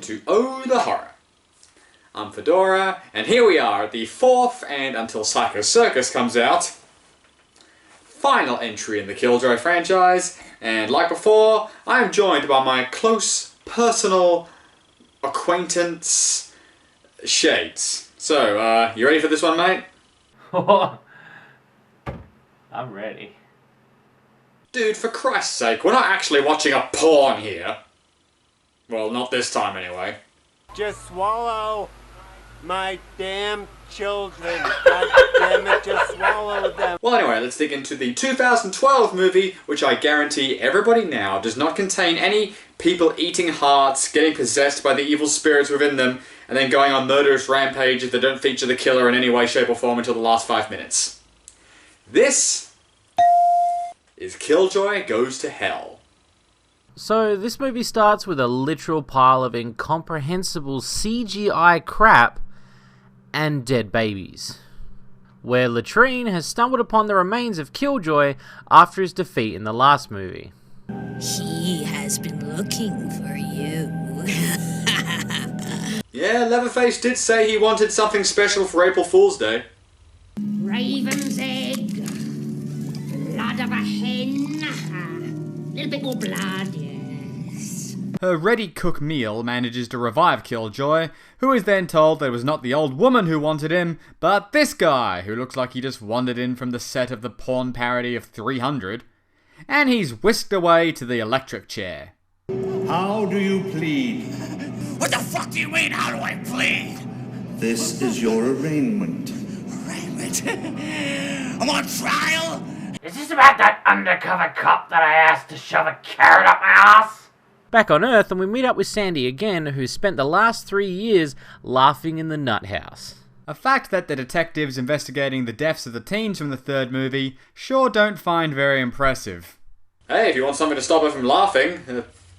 to Oh the Horror. I'm Fedora, and here we are at the fourth, and until Psycho Circus comes out, final entry in the Killjoy franchise, and like before, I am joined by my close, personal acquaintance, Shades. So, you ready for this one, mate? I'm ready. Dude, for Christ's sake, we're not actually watching a porn here. Well, not this time anyway. Just swallow my damn children. God damn it, just swallow them. Well, anyway, let's dig into the 2012 movie, which I guarantee everybody now does not contain any people eating hearts, getting possessed by the evil spirits within them, and then going on murderous rampages that don't feature the killer in any way, shape, or form until the last 5 minutes. This is Killjoy Goes to Hell. So this movie starts with a literal pile of incomprehensible CGI crap and dead babies, where Latrine has stumbled upon the remains of Killjoy after his defeat in the last movie. He has been looking for you. Yeah, Leatherface did say he wanted something special for April Fool's Day. Raven's egg, blood of a hen, a little bit more blood, yes. Her ready-cook meal manages to revive Killjoy, who is then told that it was not the old woman who wanted him, but this guy, who looks like he just wandered in from the set of the porn parody of 300, and he's whisked away to the electric chair. How do you plead? What the fuck do you mean, how do I plead? This is your arraignment. Arraignment? I'm on trial? Is this about that undercover cop that I asked to shove a carrot up my ass? Back on Earth, and we meet up with Sandy again, who spent the last 3 years laughing in the nut house. A fact that the detectives investigating the deaths of the teens from the third movie sure don't find very impressive. Hey, if you want something to stop her from laughing,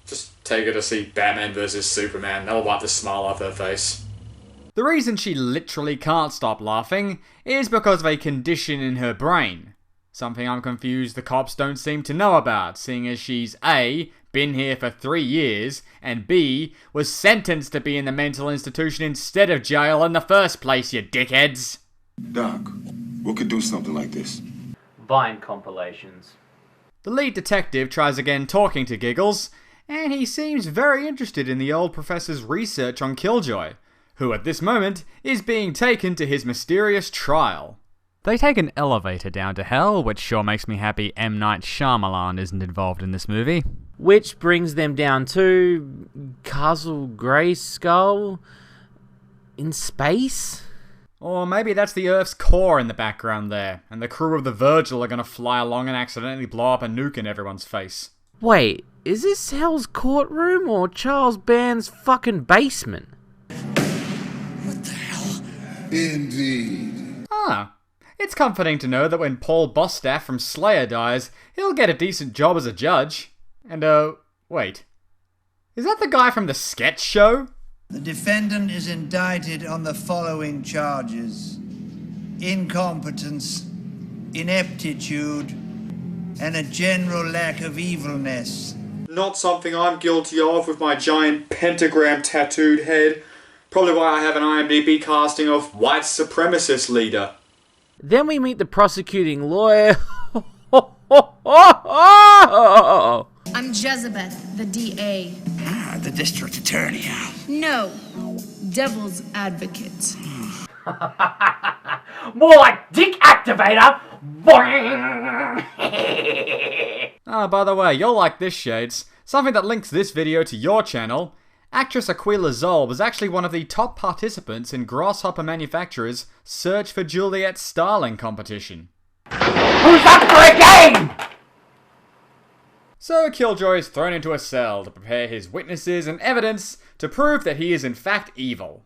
just take her to see Batman vs Superman. That'll wipe the smile off her face. The reason she literally can't stop laughing is because of a condition in her brain. Something I'm confused the cops don't seem to know about, seeing as she's A, been here for 3 years, and B, was sentenced to be in the mental institution instead of jail in the first place, you dickheads! Doc, we could do something like this. Vine compilations. The lead detective tries again talking to Giggles, and he seems very interested in the old professor's research on Killjoy, who at this moment is being taken to his mysterious trial. They take an elevator down to hell, which sure makes me happy M. Night Shyamalan isn't involved in this movie. Which brings them down to Castle Grayskull in space? Or maybe that's the Earth's core in the background there, and the crew of the Virgil are gonna fly along and accidentally blow up a nuke in everyone's face. Wait, is this Hell's courtroom or Charles Band's fucking basement? What the hell? Indeed. Ah, it's comforting to know that when Paul Bostaff from Slayer dies, he'll get a decent job as a judge. And, wait. Is that the guy from the sketch show? The defendant is indicted on the following charges: incompetence, ineptitude, and a general lack of evilness. Not something I'm guilty of with my giant pentagram tattooed head. Probably why I have an IMDb casting of white supremacist leader. Then we meet the prosecuting lawyer. I'm Jezebeth, the DA. Ah, the district attorney. No, devil's advocate. More like dick activator. Boing. Ah, by the way, you'll like this, Shades. Something that links this video to your channel. Actress Aquila Zoll was actually one of the top participants in Grasshopper Manufacturer's Search for Juliet Starling competition. Who's up for a game? So Killjoy is thrown into a cell to prepare his witnesses and evidence to prove that he is in fact evil.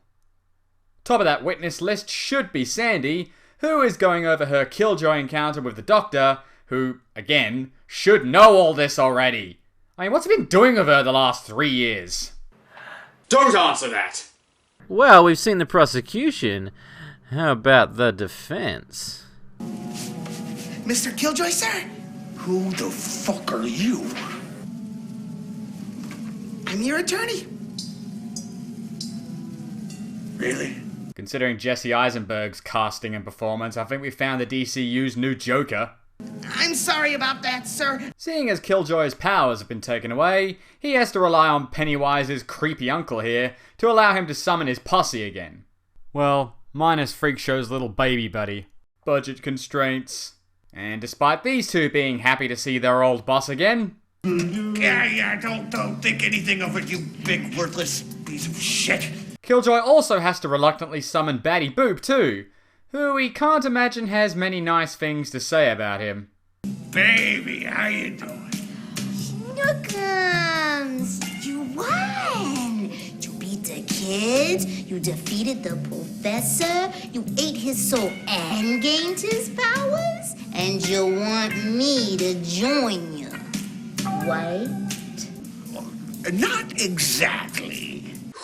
Top of that witness list should be Sandy, who is going over her Killjoy encounter with the Doctor, who, again, should know all this already. I mean, what's he been doing with her the last 3 years? Don't answer that! Well, we've seen the prosecution. How about the defense? Mr. Killjoy, sir? Who the fuck are you? I'm your attorney. Really? Considering Jesse Eisenberg's casting and performance, I think we found the DCU's new Joker. I'm sorry about that, sir. Seeing as Killjoy's powers have been taken away, he has to rely on Pennywise's creepy uncle here to allow him to summon his posse again. Well, minus Freakshow's little baby buddy. Budget constraints. And despite these two being happy to see their old boss again... Yeah, don't think anything of it, you big worthless piece of shit. Killjoy also has to reluctantly summon Batty Boop too, who we can't imagine has many nice things to say about him. Baby, how you doing? Snookums! You won! You beat the kids, you defeated the professor, you ate his soul and gained his powers, and you want me to join you, right? Not exactly.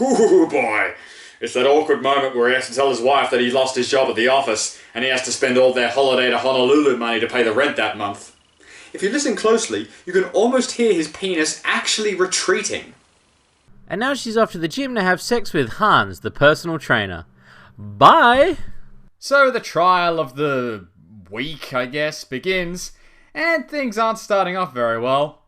Ooh, boy. It's that awkward moment where he has to tell his wife that he lost his job at the office and he has to spend all their holiday to Honolulu money to pay the rent that month. If you listen closely, you can almost hear his penis actually retreating. And now she's off to the gym to have sex with Hans, the personal trainer. Bye! So the trial of the week, I guess, begins, and things aren't starting off very well.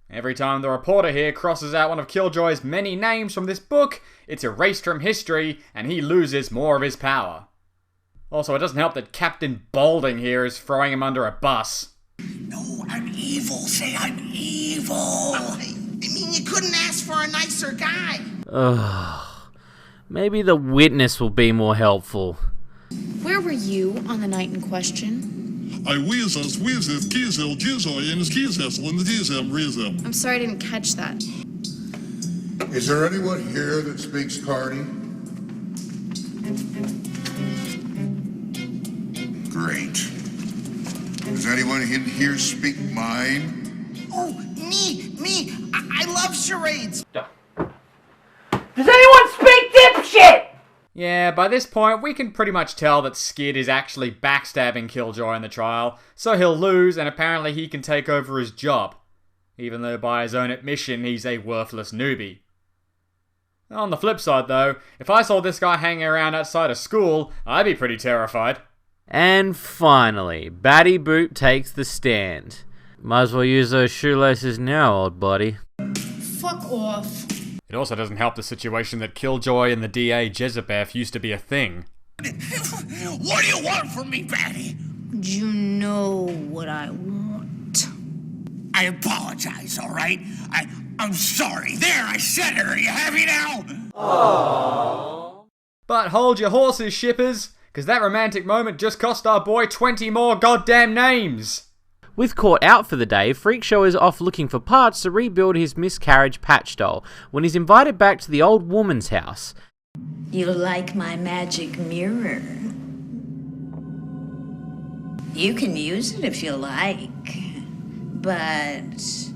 Every time the reporter here crosses out one of Killjoy's many names from this book, it's erased from history, and he loses more of his power. Also, it doesn't help that Captain Balding here is throwing him under a bus. No, I'm evil. Say I'm evil. I mean, you couldn't ask for a nicer guy. Ugh. Maybe the witness will be more helpful. Where were you on the night in question? I wheezes, kiesel, jizoy, and kiesel, and the diesel, reason. I'm sorry I didn't catch that. Is there anyone here that speaks Cardi? Great. Does anyone in here speak mine? Oh, me. I love charades. Does anyone speak dipshit? Yeah, by this point, we can pretty much tell that Skid is actually backstabbing Killjoy in the trial, so he'll lose and apparently he can take over his job, even though by his own admission he's a worthless newbie. On the flip side though, if I saw this guy hanging around outside of school, I'd be pretty terrified. And finally, Batty Boop takes the stand. Might as well use those shoelaces now, old buddy. Fuck off. It also doesn't help the situation that Killjoy and the DA Jezebeth used to be a thing. What do you want from me, Batty? You know what I want. I apologize, all right? I'm sorry. There, I said it. Are you happy now? Aww. But hold your horses, shippers, because that romantic moment just cost our boy 20 more goddamn names. With Court out for the day, Freakshow is off looking for parts to rebuild his miscarriage patch doll when he's invited back to the old woman's house. You like my magic mirror? You can use it if you like, but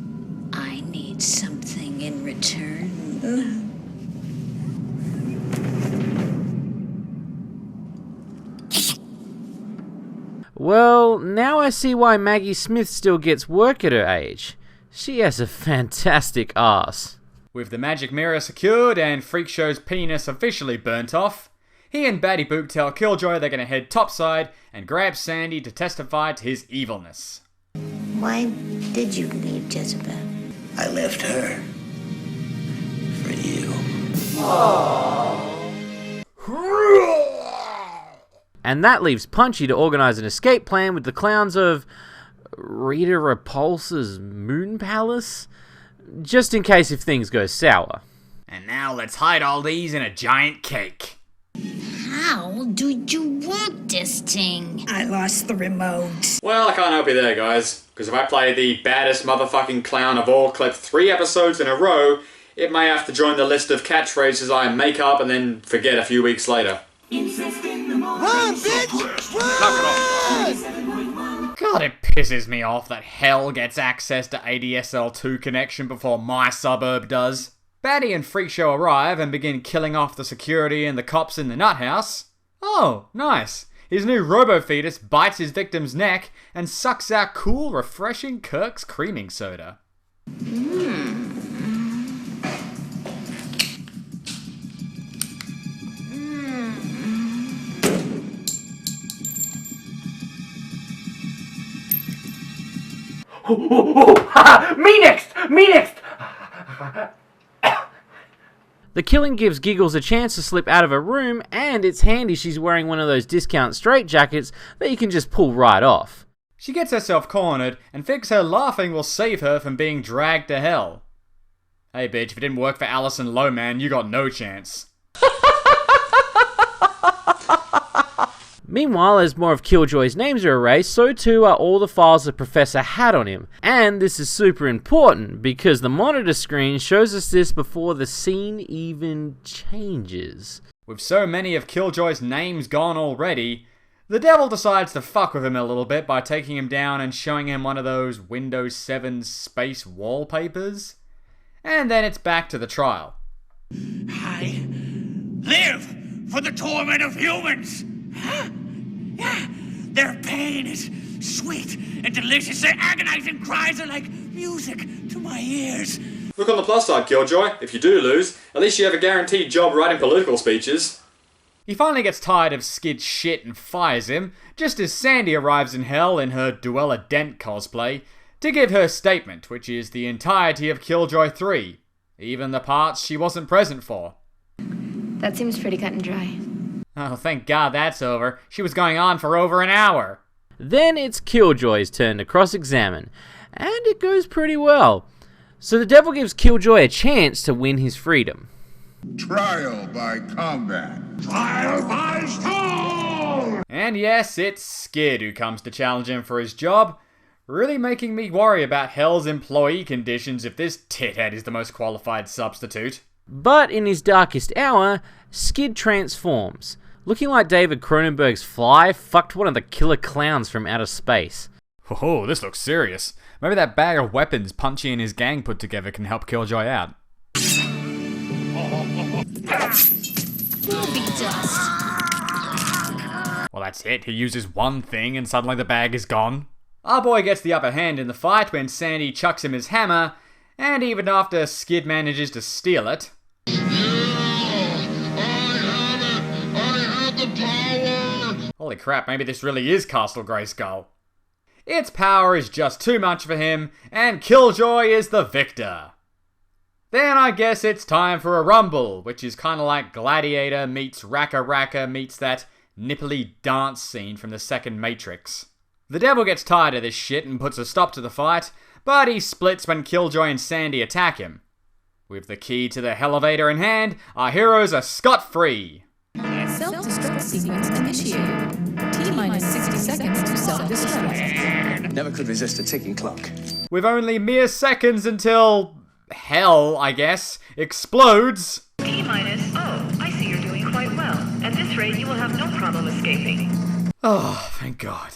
I need something in return. Well, now I see why Maggie Smith still gets work at her age. She has a fantastic ass. With the magic mirror secured and Freakshow's penis officially burnt off, he and Batty Boop tell Killjoy they're going to head topside and grab Sandy to testify to his evilness. Why did you leave Jezebel? I left her for you. And that leaves Punchy to organise an escape plan with the clowns of Rita Repulsa's Moon Palace, just in case if things go sour. And now let's hide all these in a giant cake. How do you want this thing? I lost the remote. Well, I can't help you there, guys, because if I play the baddest motherfucking clown of all clip 3 episodes in a row, it may have to join the list of catchphrases I make up and then forget a few weeks later. Run, bitch! Run! God, it pisses me off that hell gets access to ADSL2 connection before my suburb does. Batty and Freakshow arrive and begin killing off the security and the cops in the nut house. Oh, nice. His new robo-fetus bites his victim's neck and sucks out cool, refreshing Kirk's creaming soda. Me next! Me next! The killing gives Giggles a chance to slip out of her room, and it's handy she's wearing one of those discount straitjackets that you can just pull right off. She gets herself cornered and thinks her laughing will save her from being dragged to hell. Hey bitch, if it didn't work for Alison Lohman, you got no chance. Meanwhile, as more of Killjoy's names are erased, so too are all the files the Professor had on him. And this is super important, because the monitor screen shows us this before the scene even changes. With so many of Killjoy's names gone already, the devil decides to fuck with him a little bit by taking him down and showing him one of those Windows 7 space wallpapers. And then it's back to the trial. I live for the torment of humans. Yeah, their pain is sweet and delicious. Their agonizing cries are like music to my ears. Look on the plus side, Killjoy. If you do lose, at least you have a guaranteed job writing political speeches. He finally gets tired of Skid's shit and fires him, just as Sandy arrives in hell in her Duella Dent cosplay, to give her statement, which is the entirety of Killjoy 3, even the parts she wasn't present for. That seems pretty cut and dry. Oh, thank God that's over. She was going on for over an hour. Then it's Killjoy's turn to cross-examine, and it goes pretty well. So the devil gives Killjoy a chance to win his freedom. Trial by combat. Trial by stone! And yes, it's Skid who comes to challenge him for his job, really making me worry about Hell's employee conditions if this tithead is the most qualified substitute. But in his darkest hour, Skid transforms, looking like David Cronenberg's Fly fucked one of the killer clowns from outer space. Oh, this looks serious. Maybe that bag of weapons Punchy and his gang put together can help Killjoy out. Will be dust. Well, that's it. He uses one thing and suddenly the bag is gone. Our boy gets the upper hand in the fight when Sandy chucks him his hammer, and even after Skid manages to steal it... Holy crap, maybe this really is Castle Grayskull. Its power is just too much for him, and Killjoy is the victor. Then I guess it's time for a rumble, which is kinda like Gladiator meets Raka Raka meets that nipply dance scene from the second Matrix. The devil gets tired of this shit and puts a stop to the fight, but he splits when Killjoy and Sandy attack him. With the key to the elevator in hand, our heroes are scot-free. Self-destruct sequence initiated. T-minus 60 seconds to self-destruct. Never could resist a ticking clock. With only mere seconds until... hell, I guess, explodes. T-minus, I see you're doing quite well. At this rate, you will have no problem escaping. Oh, thank God.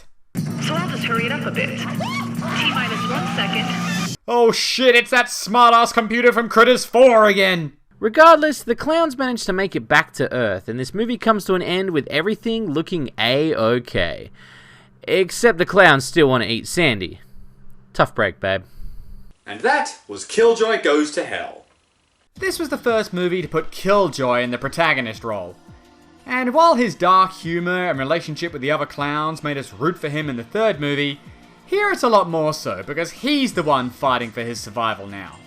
So I'll just hurry it up a bit. T-minus 1 second. Oh shit, it's that smart-ass computer from Critters 4 again. Regardless, the clowns manage to make it back to Earth, and this movie comes to an end with everything looking A-okay. Except the clowns still want to eat Sandy. Tough break, babe. And that was Killjoy Goes to Hell. This was the first movie to put Killjoy in the protagonist role. And while his dark humor and relationship with the other clowns made us root for him in the third movie, here it's a lot more so, because he's the one fighting for his survival now.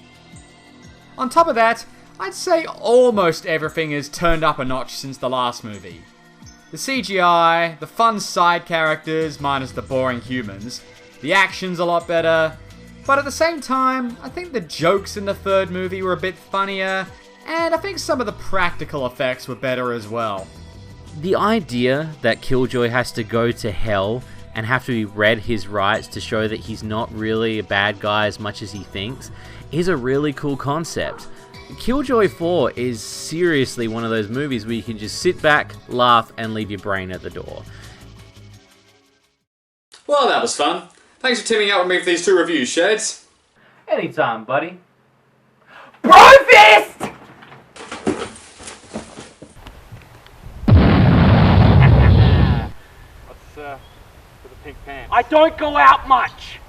On top of that, I'd say almost everything is turned up a notch since the last movie. The CGI, the fun side characters minus the boring humans, the action's a lot better, but at the same time, I think the jokes in the third movie were a bit funnier, and I think some of the practical effects were better as well. The idea that Killjoy has to go to hell and have to be read his rights to show that he's not really a bad guy as much as he thinks is a really cool concept. Killjoy 4 is seriously one of those movies where you can just sit back, laugh, and leave your brain at the door. Well, that was fun. Thanks for teaming up with me for these 2 reviews, Sheds. Anytime, buddy. Brofist! What's for the pink pants? I don't go out much.